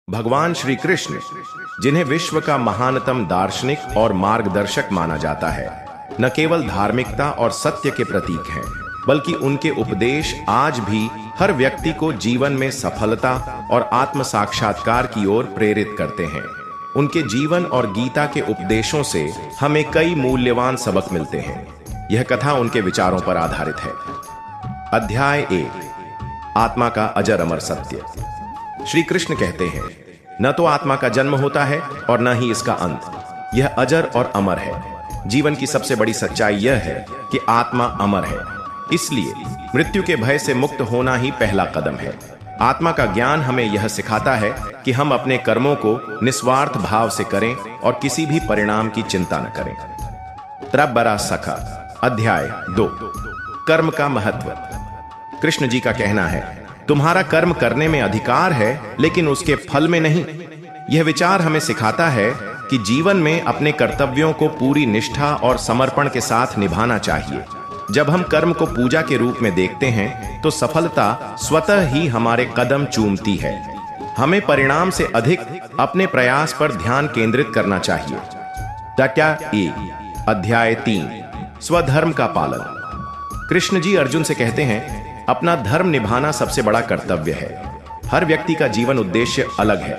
भगवान श्री कृष्ण, जिन्हें विश्व का महानतम दार्शनिक और मार्गदर्शक माना जाता है, न केवल धार्मिकता और सत्य के प्रतीक हैं, बल्कि उनके उपदेश आज भी हर व्यक्ति को जीवन में सफलता और आत्म साक्षात्कार की ओर प्रेरित करते हैं। उनके जीवन और गीता के उपदेशों से हमें कई मूल्यवान सबक मिलते हैं। यह कथा उनके विचारों पर आधारित है। अध्याय 1, आत्मा का अजर अमर सत्य। श्री कृष्ण कहते हैं, न तो आत्मा का जन्म होता है और न ही इसका अंत। यह अजर और अमर है। जीवन की सबसे बड़ी सच्चाई यह है कि आत्मा अमर है। इसलिए मृत्यु के भय से मुक्त होना ही पहला कदम है। आत्मा का ज्ञान हमें यह सिखाता है कि हम अपने कर्मों को निस्वार्थ भाव से करें और किसी भी परिणाम की चिंता न करें। त्रबरा सखा। अध्याय 2, कर्म का महत्व। कृष्ण जी का कहना है, तुम्हारा कर्म करने में अधिकार है, लेकिन उसके फल में नहीं। यह विचार हमें सिखाता है कि जीवन में अपने कर्तव्यों को पूरी निष्ठा और समर्पण के साथ निभाना चाहिए। जब हम कर्म को पूजा के रूप में देखते हैं, तो सफलता स्वतः ही हमारे कदम चूमती है। हमें परिणाम से अधिक अपने प्रयास पर ध्यान केंद्रित करना चाहिए। अध्याय 3, स्वधर्म का पालन। कृष्ण जी अर्जुन से कहते हैं, अपना धर्म निभाना सबसे बड़ा कर्तव्य है। हर व्यक्ति का जीवन उद्देश्य अलग है,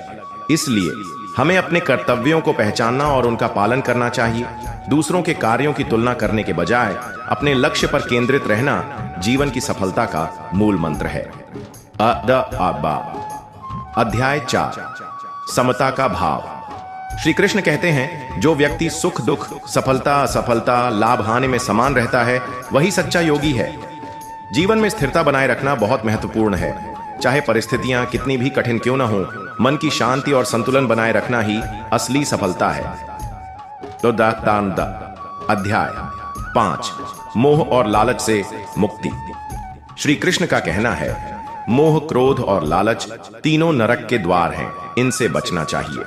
इसलिए हमें अपने कर्तव्यों को पहचानना और उनका पालन करना चाहिए। दूसरों के कार्यों की तुलना करने के बजाय अपने लक्ष्य पर केंद्रित रहना जीवन की सफलता का मूल मंत्र है। अध्याय 4, समता का भाव। श्री कृष्ण कहते हैं, जो व्यक्ति सुख दुख, सफलता असफलता, लाभ हानि में समान रहता है, वही सच्चा योगी है। जीवन में स्थिरता बनाए रखना बहुत महत्वपूर्ण है। चाहे परिस्थितियां कितनी भी कठिन क्यों न हो, मन की शांति और संतुलन बनाए रखना ही असली सफलता है। अध्याय 5, मोह और लालच से मुक्ति। श्री कृष्ण का कहना है, मोह, क्रोध और लालच तीनों नरक के द्वार हैं। इनसे बचना चाहिए।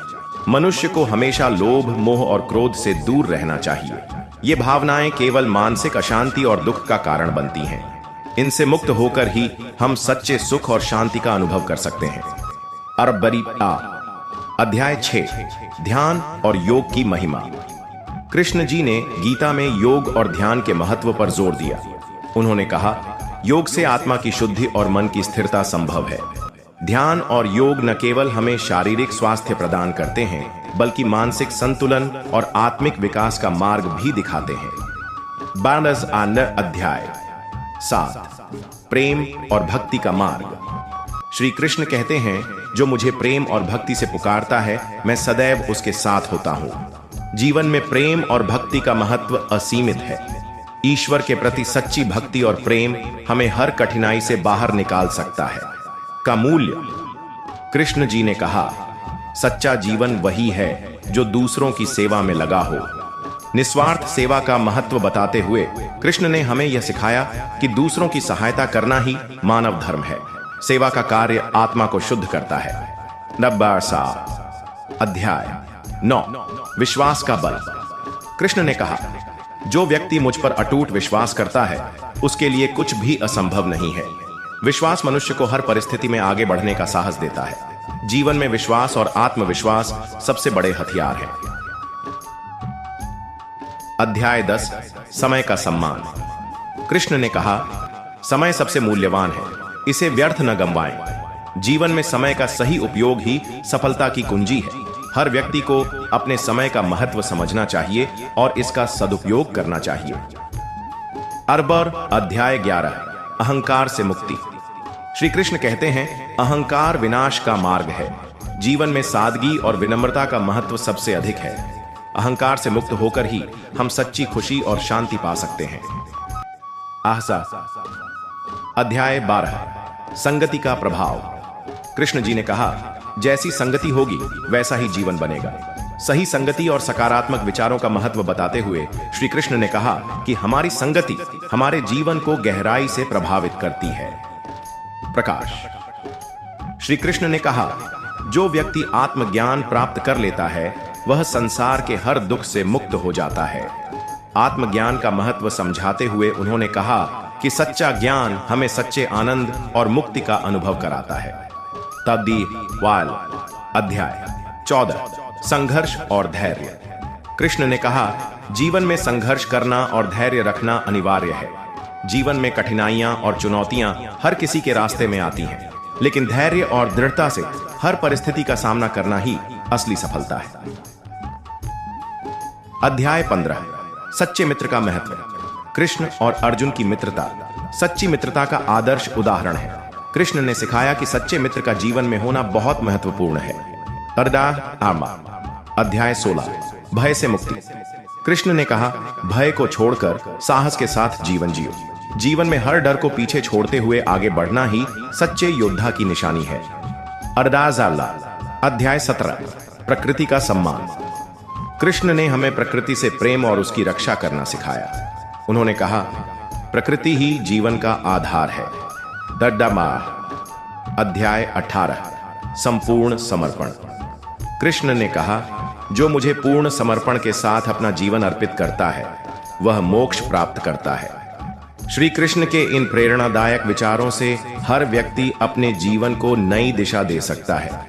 मनुष्य को हमेशा लोभ, मोह और क्रोध से दूर रहना चाहिए। ये भावनाएं केवल मानसिक अशांति और दुख का कारण बनती हैं। इनसे मुक्त होकर ही हम सच्चे सुख और शांति का अनुभव कर सकते हैं। अध्याय 6, ध्यान और योग की महिमा। कृष्ण जी ने गीता में योग और ध्यान के महत्व पर जोर दिया। उन्होंने कहा, योग से आत्मा की शुद्धि और मन की स्थिरता संभव है। ध्यान और योग न केवल हमें शारीरिक स्वास्थ्य प्रदान करते हैं, बल्कि मानसिक संतुलन और आत्मिक विकास का मार्ग भी दिखाते हैं। अध्याय 7, प्रेम और भक्ति का मार्ग। श्री कृष्ण कहते हैं, जो मुझे प्रेम और भक्ति से पुकारता है, मैं सदैव उसके साथ होता हूं। जीवन में प्रेम और भक्ति का महत्व असीमित है। ईश्वर के प्रति सच्ची भक्ति और प्रेम हमें हर कठिनाई से बाहर निकाल सकता है। का मूल्य। कृष्ण जी ने कहा, सच्चा जीवन वही है जो दूसरों की सेवा में लगा हो। निस्वार्थ सेवा का महत्व बताते हुए कृष्ण ने हमें यह सिखाया कि दूसरों की सहायता करना ही मानव धर्म है। सेवा का कार्य आत्मा को शुद्ध करता है। अध्याय 9, विश्वास का बल। कृष्ण ने कहा, जो व्यक्ति मुझ पर अटूट विश्वास करता है, उसके लिए कुछ भी असंभव नहीं है। विश्वास मनुष्य को हर परिस्थिति में आगे बढ़ने का साहस देता है। जीवन में विश्वास और आत्मविश्वास सबसे बड़े हथियार हैं। अध्याय 10, समय का सम्मान। कृष्ण ने कहा, समय सबसे मूल्यवान है, इसे व्यर्थ न गंवाएं। जीवन में समय का सही उपयोग ही सफलता की कुंजी है। हर व्यक्ति को अपने समय का महत्व समझना चाहिए और इसका सदुपयोग करना चाहिए। अध्याय 11, अहंकार से मुक्ति। श्री कृष्ण कहते हैं, अहंकार विनाश का मार्ग है। जीवन में सादगी और विनम्रता का महत्व सबसे अधिक है। अहंकार से मुक्त होकर ही हम सच्ची खुशी और शांति पा सकते हैं। अध्याय 12, संगति का प्रभाव। कृष्ण जी ने कहा, जैसी संगति होगी वैसा ही जीवन बनेगा। सही संगति और सकारात्मक विचारों का महत्व बताते हुए श्री कृष्ण ने कहा कि हमारी संगति हमारे जीवन को गहराई से प्रभावित करती है। प्रकाश। श्री कृष्ण ने कहा, जो व्यक्ति आत्मज्ञान प्राप्त कर लेता है, वह संसार के हर दुख से मुक्त हो जाता है। आत्मज्ञान का महत्व समझाते हुए उन्होंने कहा कि सच्चा ज्ञान हमें सच्चे आनंद और मुक्ति का अनुभव कराता है। अध्याय 14 संघर्ष और धैर्य। कृष्ण ने कहा, जीवन में संघर्ष करना और धैर्य रखना अनिवार्य है। जीवन में कठिनाइयां और चुनौतियां हर किसी के रास्ते में आती हैं, लेकिन धैर्य और दृढ़ता से हर परिस्थिति का सामना करना ही असली सफलता है। अध्याय 15 सच्चे मित्र का महत्व। कृष्ण और अर्जुन की मित्रता सच्ची मित्रता का आदर्श उदाहरण है। कृष्ण ने सिखाया कि सच्चे मित्र का जीवन में होना बहुत महत्वपूर्ण है। अध्याय 16 भय से मुक्ति। कृष्ण ने कहा, भय को छोड़कर साहस के साथ जीवन जियो। जीवन में हर डर को पीछे छोड़ते हुए आगे बढ़ना ही सच्चे योद्धा की निशानी है। अध्याय 17 प्रकृति का सम्मान। कृष्ण ने हमें प्रकृति से प्रेम और उसकी रक्षा करना सिखाया। उन्होंने कहा, प्रकृति ही जीवन का आधार है। अध्याय 18 संपूर्ण समर्पण। कृष्ण ने कहा, जो मुझे पूर्ण समर्पण के साथ अपना जीवन अर्पित करता है वह मोक्ष प्राप्त करता है। श्री कृष्ण के इन प्रेरणादायक विचारों से हर व्यक्ति अपने जीवन को नई दिशा दे सकता है।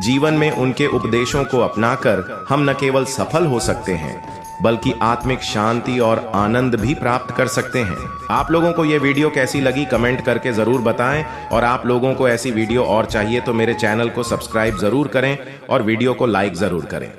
जीवन में उनके उपदेशों को अपनाकर हम न केवल सफल हो सकते हैं बल्कि आत्मिक शांति और आनंद भी प्राप्त कर सकते हैं। आप लोगों को यह वीडियो कैसी लगी कमेंट करके जरूर बताएं, और आप लोगों को ऐसी वीडियो और चाहिए तो मेरे चैनल को सब्सक्राइब जरूर करें और वीडियो को लाइक जरूर करें।